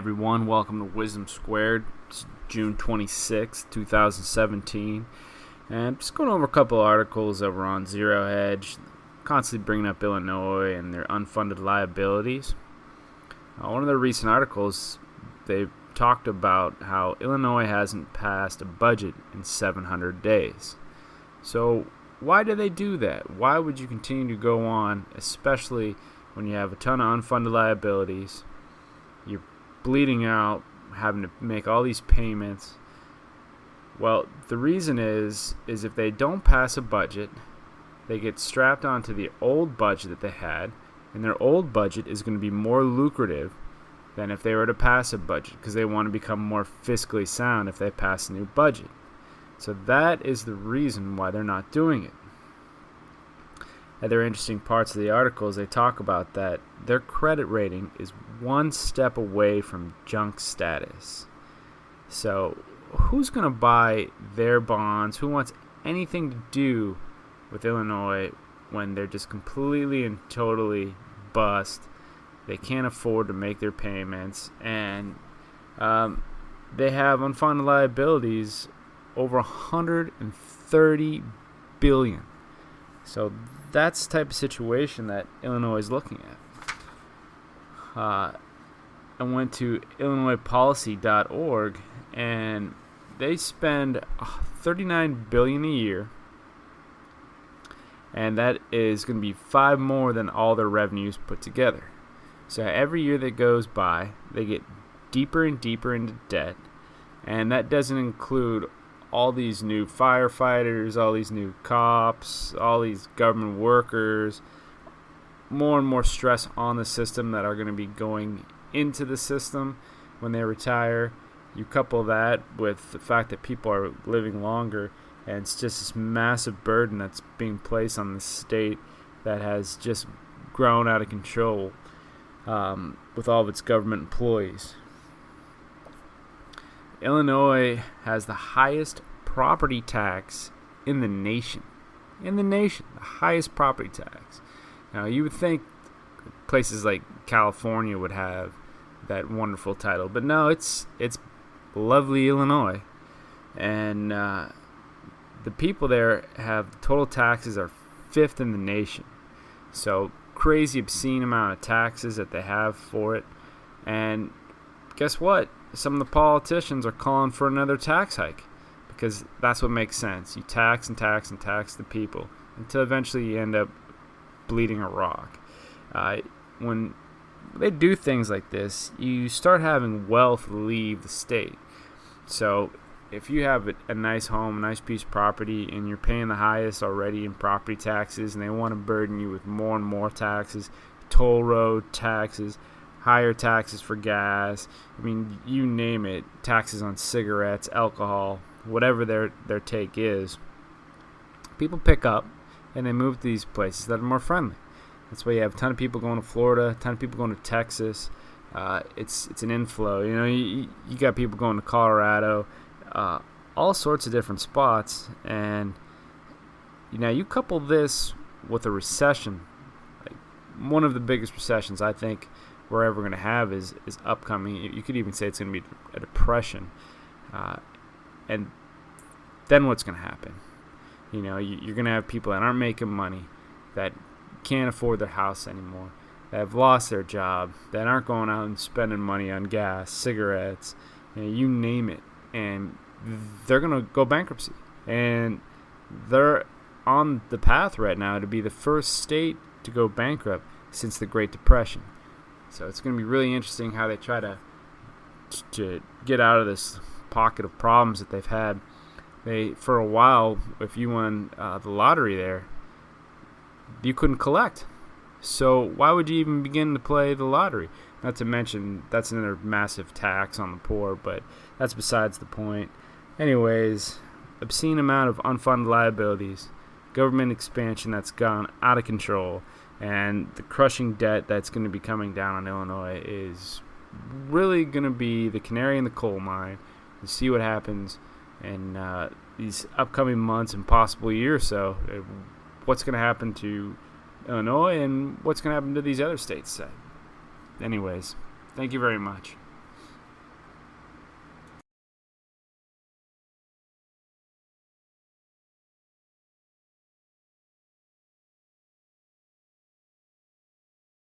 everyone, welcome to Wisdom Squared. It's June 26, 2017, and I'm just going over a couple of articles that were on Zero Hedge, constantly bringing up Illinois and their unfunded liabilities. One of the recent articles, they talked about how Illinois hasn't passed a budget in 700 days. So why do they do that? Why would you continue to go on, especially when you have a ton of unfunded liabilities? You're bleeding out, having to make all these payments. Well, the reason is if they don't pass a budget, they get strapped onto the old budget that they had, and their old budget is going to be more lucrative than if they were to pass a budget, because they want to become more fiscally sound if they pass a new budget. So that is the reason why they're not doing it. Other interesting parts of the article is they talk about that their credit rating is one step away from junk status. So who's going to buy their bonds? Who wants anything to do with Illinois when they're just completely and totally bust? They can't afford to make their payments, and they have unfunded liabilities over $130 billion. So that's the type of situation that Illinois is looking at. I went to illinoispolicy.org, and they spend $39 billion a year, and that is going to be 5 more than all their revenues put together. So every year that goes by, they get deeper and deeper into debt, and that doesn't include all these new firefighters, all these new cops, all these government workers, more and more stress on the system that are going to be going into the system when they retire. You couple that with the fact that people are living longer, and it's just this massive burden that's being placed on the state that has just grown out of control with all of its government employees. Illinois has the highest property tax in the nation. The highest property tax. Now, you would think places like California would have that wonderful title, but no, it's lovely Illinois. And the people there have total taxes are 5th in the nation. So crazy, obscene amount of taxes that they have for it. And guess what? Some of the politicians are calling for another tax hike, because that's what makes sense. You tax and tax and tax the people until eventually you end up bleeding a rock. When they do things like this, you start having wealth leave the state. So if you have a nice home, a nice piece of property, and you're paying the highest already in property taxes, and they want to burden you with more and more taxes, toll road taxes, higher taxes for gas, I mean, you name it, taxes on cigarettes, alcohol, whatever their take is, people pick up and they move to these places that are more friendly. That's why you have a ton of people going to Florida, a ton of people going to Texas. It's an inflow. You know, you got people going to Colorado, all sorts of different spots. And you couple this with a recession, like one of the biggest recessions I think we're ever going to have is upcoming. You could even say it's going to be a depression. And then what's going to happen? You're going to have people that aren't making money, that can't afford their house anymore, that have lost their job, that aren't going out and spending money on gas, cigarettes, you name it, and they're going to go bankruptcy. And they're on the path right now to be the first state to go bankrupt since the Great Depression. So it's going to be really interesting how they try to get out of this pocket of problems that they've had. For a while, if you won the lottery there, you couldn't collect. So why would you even begin to play the lottery? Not to mention, that's another massive tax on the poor, but that's besides the point. Anyways, obscene amount of unfunded liabilities, government expansion that's gone out of control, and the crushing debt that's going to be coming down on Illinois is really going to be the canary in the coal mine. To see what happens in these upcoming months and possible year or so. What's going to happen to Illinois and what's going to happen to these other states. Anyways, thank you very much.